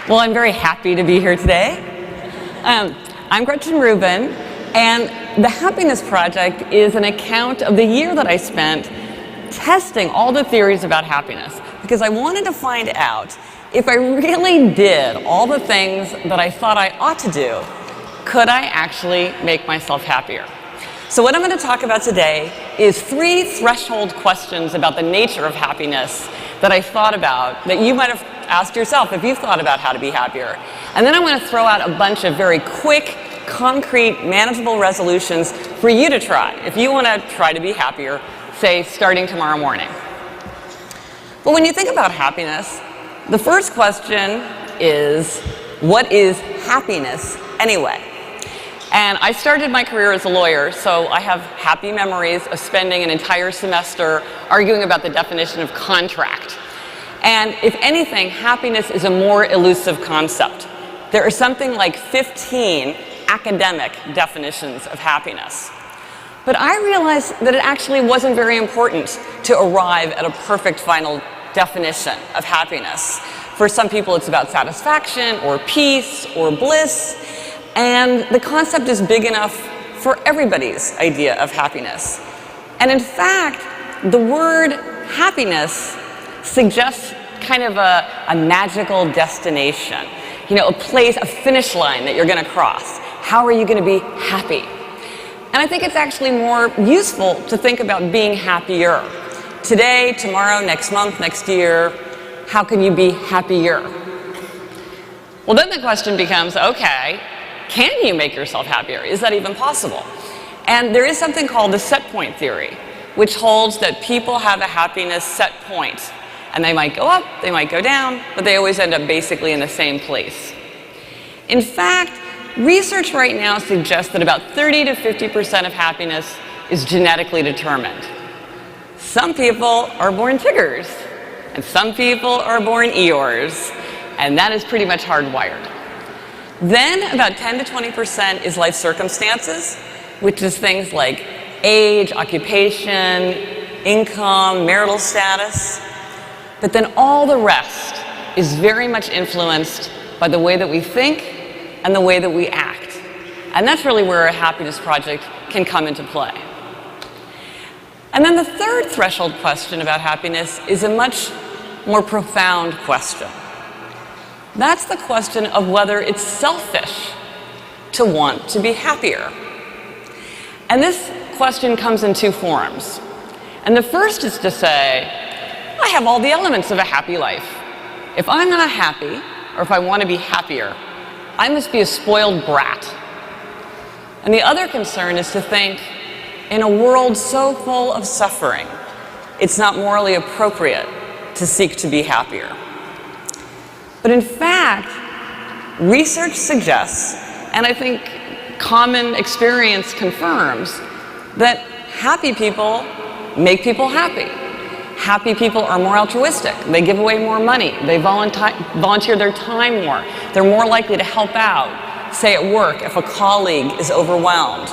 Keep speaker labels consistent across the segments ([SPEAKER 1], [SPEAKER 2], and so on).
[SPEAKER 1] Well, I'm very happy to be here today. I'm Gretchen Rubin, and the Happiness Project is an account of the year that I spent testing all the theories about happiness, because I wanted to find out if I really did all the things that I thought I ought to do, could I actually make myself happier? So what I'm going to talk about today is 3 threshold questions about the nature of happiness that I thought about, that you might have asked yourself if you've thought about how to be happier. And then I'm going to throw out a bunch of very quick, concrete, manageable resolutions for you to try if you want to try to be happier, say, starting tomorrow morning. But when you think about happiness, the first question is, what is happiness anyway? And I started my career as a lawyer, so I have happy memories of spending an entire semester arguing about the definition of contract. And if anything, happiness is a more elusive concept. There are something like 15 academic definitions of happiness. But I realized that it actually wasn't very important to arrive at a perfect final definition of happiness. For some people, it's about satisfaction or peace or bliss. And the concept is big enough for everybody's idea of happiness. And in fact, the word happiness suggests kind of a magical destination, a place, a finish line that you're going to cross. How are you going to be happy? And I think it's actually more useful to think about being happier. Today, tomorrow, next month, next year, how can you be happier? Well, then the question becomes, okay, can you make yourself happier? Is that even possible? And there is something called the set point theory, which holds that people have a happiness set point. And they might go up, they might go down, but they always end up basically in the same place. In fact, research right now suggests that about 30 to 50% of happiness is genetically determined. Some people are born Tiggers, and some people are born Eeyores, and that is pretty much hardwired. Then about 10 to 20% is life circumstances, which is things like age, occupation, income, marital status. But then all the rest is very much influenced by the way that we think and the way that we act. And that's really where a happiness project can come into play. And then the third threshold question about happiness is a much more profound question. That's the question of whether it's selfish to want to be happier. And this question comes in 2 forms. And the first is to say, I have all the elements of a happy life. If I'm not happy, or if I want to be happier, I must be a spoiled brat. And the other concern is to think, in a world so full of suffering, it's not morally appropriate to seek to be happier. But in fact, research suggests, and I think common experience confirms, that happy people make people happy. Happy people are more altruistic. They give away more money. They volunteer their time more. They're more likely to help out, say at work, if a colleague is overwhelmed.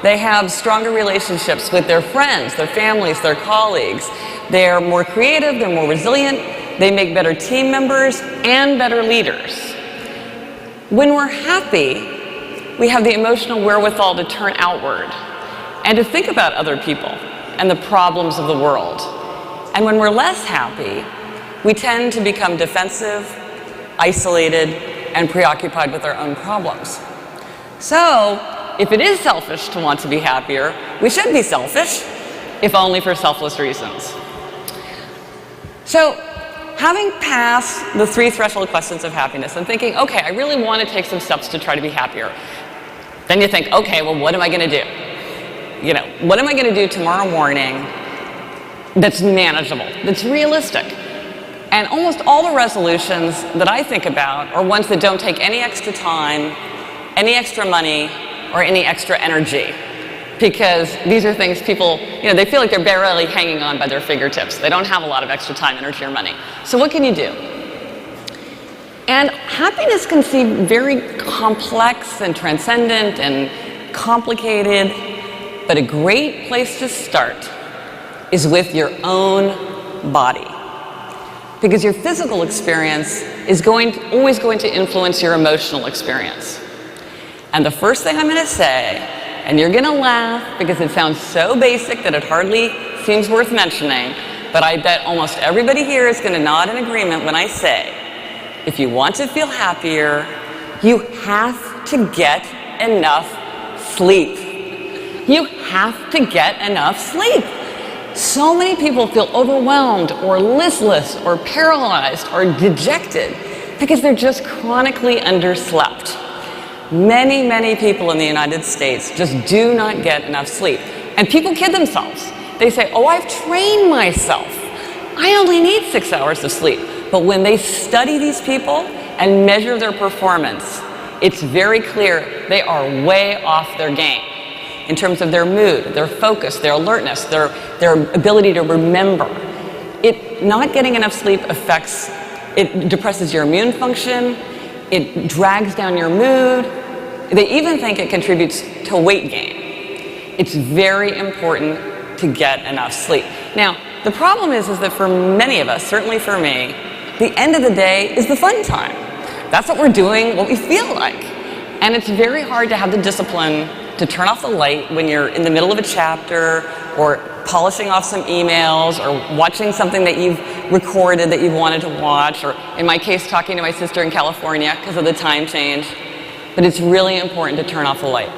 [SPEAKER 1] They have stronger relationships with their friends, their families, their colleagues. They're more creative, they're more resilient. They make better team members and better leaders. When we're happy, we have the emotional wherewithal to turn outward and to think about other people and the problems of the world. And when we're less happy, we tend to become defensive, isolated, and preoccupied with our own problems. So, if it is selfish to want to be happier, we should be selfish, if only for selfless reasons. So, having passed the 3 threshold questions of happiness and thinking, okay, I really want to take some steps to try to be happier. Then you think, okay, well, what am I going to do? What am I going to do tomorrow morning that's manageable, that's realistic? And almost all the resolutions that I think about are ones that don't take any extra time, any extra money, or any extra energy. Because these are things people, they feel like they're barely hanging on by their fingertips. They don't have a lot of extra time, energy, or money. So what can you do? And happiness can seem very complex and transcendent and complicated, but a great place to start is with your own body. because your physical experience is always going to influence your emotional experience. And the first thing I'm going to say, and you're going to laugh because it sounds so basic that it hardly seems worth mentioning, but I bet almost everybody here is going to nod in agreement when I say, if you want to feel happier, you have to get enough sleep. You have to get enough sleep. So many people feel overwhelmed or listless or paralyzed or dejected because they're just chronically underslept. Many, many people in the United States just do not get enough sleep. And people kid themselves. They say, oh, I've trained myself. I only need 6 hours of sleep. But when they study these people and measure their performance, it's very clear they are way off their game in terms of their mood, their focus, their alertness, their ability to remember. Not getting enough sleep it depresses your immune function, it drags down your mood. They even think it contributes to weight gain. It's very important to get enough sleep. Now, the problem is that for many of us, certainly for me, the end of the day is the fun time. That's what we're doing, what we feel like. And it's very hard to have the discipline to turn off the light when you're in the middle of a chapter or polishing off some emails or watching something that you've recorded that you've wanted to watch, or in my case, talking to my sister in California because of the time change. But it's really important to turn off the light.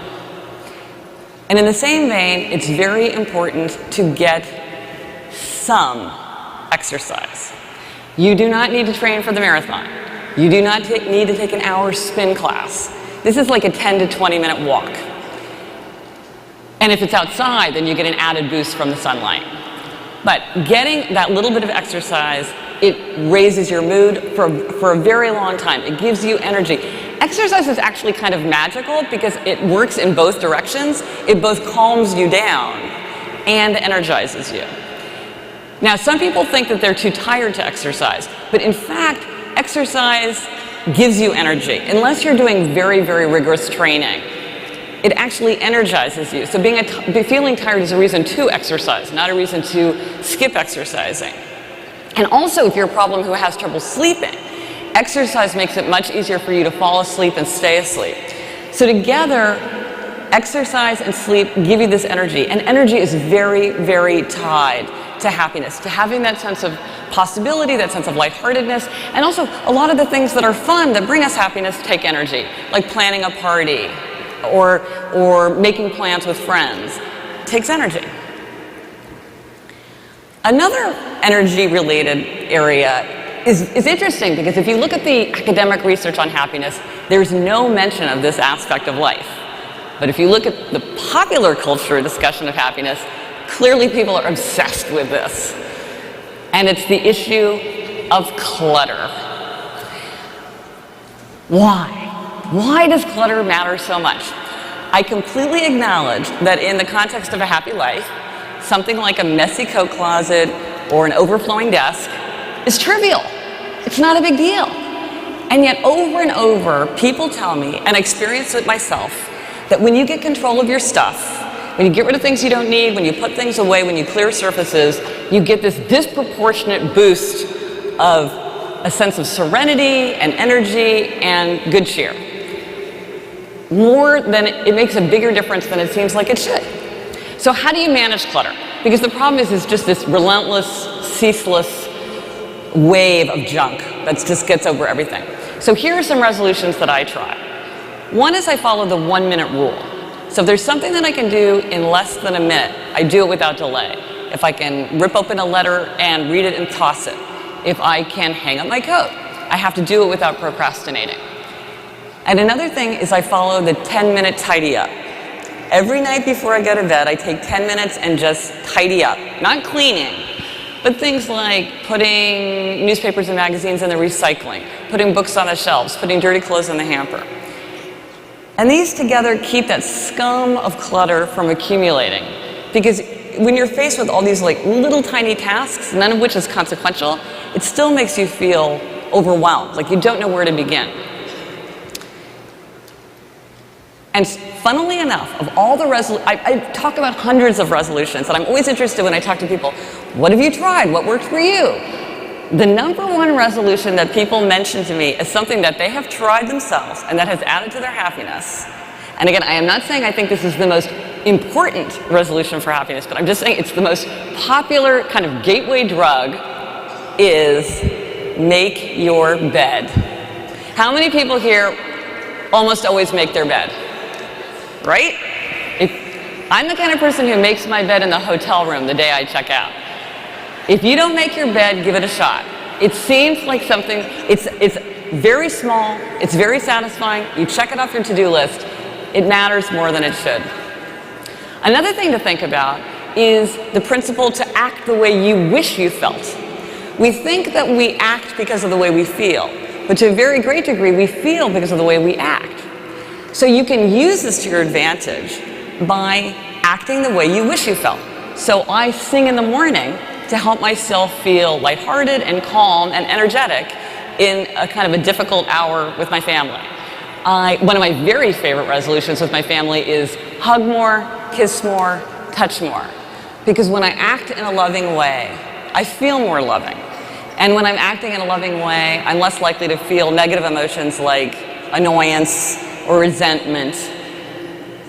[SPEAKER 1] And in the same vein, it's very important to get some exercise. You do not need to train for the marathon. You do not need to take an hour spin class. This is like a 10 to 20 minute walk. And if it's outside, then you get an added boost from the sunlight. But getting that little bit of exercise, it raises your mood for a very long time. It gives you energy. Exercise is actually kind of magical because it works in both directions. It both calms you down and energizes you. Now, some people think that they're too tired to exercise, but in fact, exercise gives you energy. Unless you're doing very, very rigorous training, it actually energizes you. So feeling tired is a reason to exercise, not a reason to skip exercising. And also, if you're a problem who has trouble sleeping, exercise makes it much easier for you to fall asleep and stay asleep. So together, exercise and sleep give you this energy. And energy is very, very tied to happiness, to having that sense of possibility, that sense of lightheartedness, and also a lot of the things that are fun that bring us happiness take energy, like planning a party or making plans with friends. It takes energy. Another energy-related area is interesting because if you look at the academic research on happiness, there's no mention of this aspect of life. But if you look at the popular culture discussion of happiness, clearly people are obsessed with this. And it's the issue of clutter. Why? Why does clutter matter so much? I completely acknowledge that in the context of a happy life, something like a messy coat closet or an overflowing desk is trivial. It's not a big deal. And yet over and over, people tell me, and I experience it myself, that when you get control of your stuff, when you get rid of things you don't need, when you put things away, when you clear surfaces, you get this disproportionate boost of a sense of serenity and energy and good cheer. It makes a bigger difference than it seems like it should. So how do you manage clutter? Because the problem is just this relentless, ceaseless wave of junk that just gets over everything. So here are some resolutions that I try. One is I follow the 1 minute rule. So if there's something that I can do in less than a minute, I do it without delay. If I can rip open a letter and read it and toss it. If I can hang up my coat, I have to do it without procrastinating. And another thing is I follow the 10-minute tidy up. Every night before I go to bed, I take 10 minutes and just tidy up. Not cleaning, but things like putting newspapers and magazines in the recycling, putting books on the shelves, putting dirty clothes in the hamper. And these together keep that scum of clutter from accumulating. Because when you're faced with all these little tiny tasks, none of which is consequential, it still makes you feel overwhelmed, like you don't know where to begin. And funnily enough, of all the I talk about hundreds of resolutions, and I'm always interested when I talk to people, what have you tried? What worked for you? the number one resolution that people mention to me is something that they have tried themselves and that has added to their happiness. And again, I am not saying I think this is the most important resolution for happiness, but I'm just saying it's the most popular kind of gateway drug is make your bed. How many people here almost always make their bed? Right? I'm the kind of person who makes my bed in the hotel room the day I check out. If you don't make your bed, give it a shot. It seems like something, it's very small, it's very satisfying, you check it off your to-do list, it matters more than it should. Another thing to think about is the principle to act the way you wish you felt. We think that we act because of the way we feel, but to a very great degree, we feel because of the way we act. So you can use this to your advantage by acting the way you wish you felt. So I sing in the morning to help myself feel lighthearted and calm and energetic in a kind of a difficult hour with my family. One of my very favorite resolutions with my family is hug more, kiss more, touch more. Because when I act in a loving way, I feel more loving. And when I'm acting in a loving way, I'm less likely to feel negative emotions like annoyance or resentment.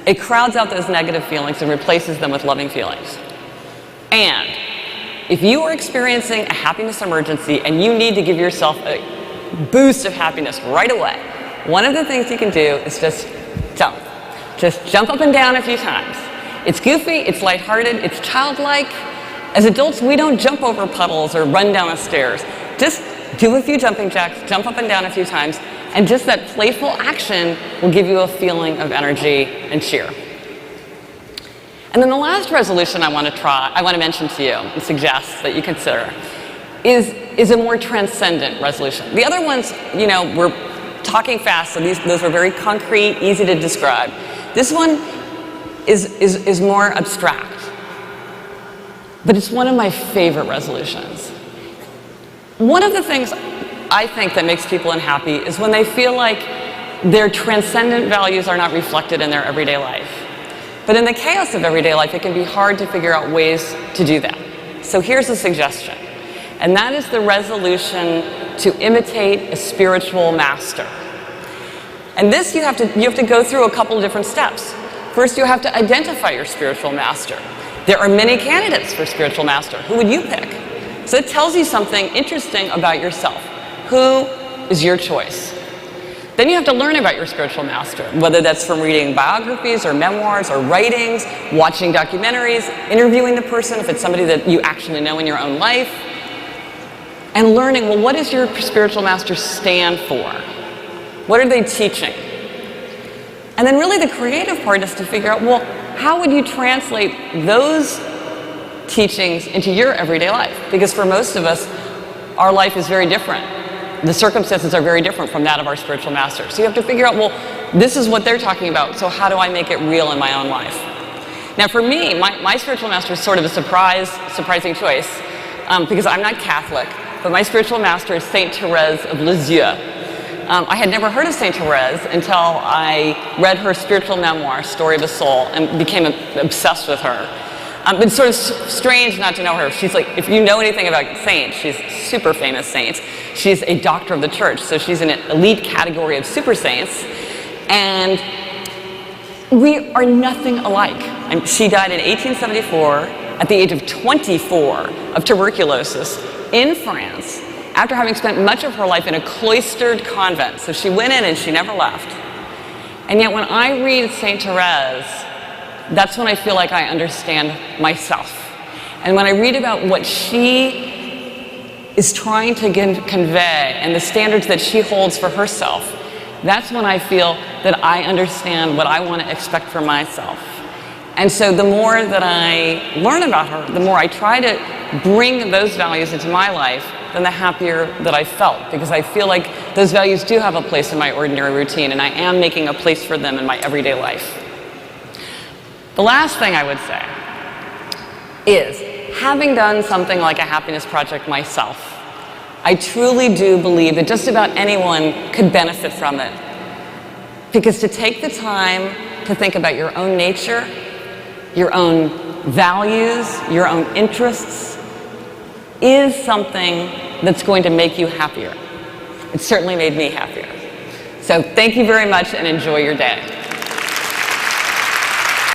[SPEAKER 1] It crowds out those negative feelings and replaces them with loving feelings. And if you are experiencing a happiness emergency and you need to give yourself a boost of happiness right away, one of the things you can do is just jump. Just jump up and down a few times. It's goofy, it's lighthearted, it's childlike. As adults, we don't jump over puddles or run down the stairs. Just do a few jumping jacks, jump up and down a few times, and just that playful action will give you a feeling of energy and cheer. And then the last resolution I want to mention to you and suggest that you consider is a more transcendent resolution. The other ones, we're talking fast, so those are very concrete, easy to describe. This one is more abstract, but it's one of my favorite resolutions. One of the things I think that makes people unhappy is when they feel like their transcendent values are not reflected in their everyday life. But in the chaos of everyday life, it can be hard to figure out ways to do that. So here's a suggestion, and that is the resolution to imitate a spiritual master. And this you have to go through a couple of different steps. First, you have to identify your spiritual master. There are many candidates for spiritual master. Who would you pick? So it tells you something interesting about yourself. Who is your choice? Then you have to learn about your spiritual master, whether that's from reading biographies or memoirs or writings, watching documentaries, interviewing the person if it's somebody that you actually know in your own life, and learning, well, what does your spiritual master stand for? What are they teaching? And then really the creative part is to figure out, well, how would you translate those teachings into your everyday life? Because for most of us, our life is very different. The circumstances are very different from that of our spiritual master. So you have to figure out, well, this is what they're talking about, so how do I make it real in my own life? Now for me, my spiritual master is sort of a surprising choice, because I'm not Catholic, but my spiritual master is Saint Therese of Lisieux. I had never heard of Saint Therese until I read her spiritual memoir, Story of a Soul, and became obsessed with her. It's sort of strange not to know her. She's like, if you know anything about saints, she's a super famous saint. She's a doctor of the church, so she's in an elite category of super saints. And we are nothing alike. She died in 1874 at the age of 24 of tuberculosis in France after having spent much of her life in a cloistered convent. So she went in and she never left. And yet when I read Saint Therese, that's when I feel like I understand myself. And when I read about what she is trying to convey and the standards that she holds for herself, that's when I feel that I understand what I want to expect for myself. And so the more that I learn about her, the more I try to bring those values into my life, then the happier that I felt, because I feel like those values do have a place in my ordinary routine, and I am making a place for them in my everyday life. The last thing I would say is, having done something like a happiness project myself, I truly do believe that just about anyone could benefit from it. Because to take the time to think about your own nature, your own values, your own interests, is something that's going to make you happier. It certainly made me happier. So thank you very much and enjoy your day.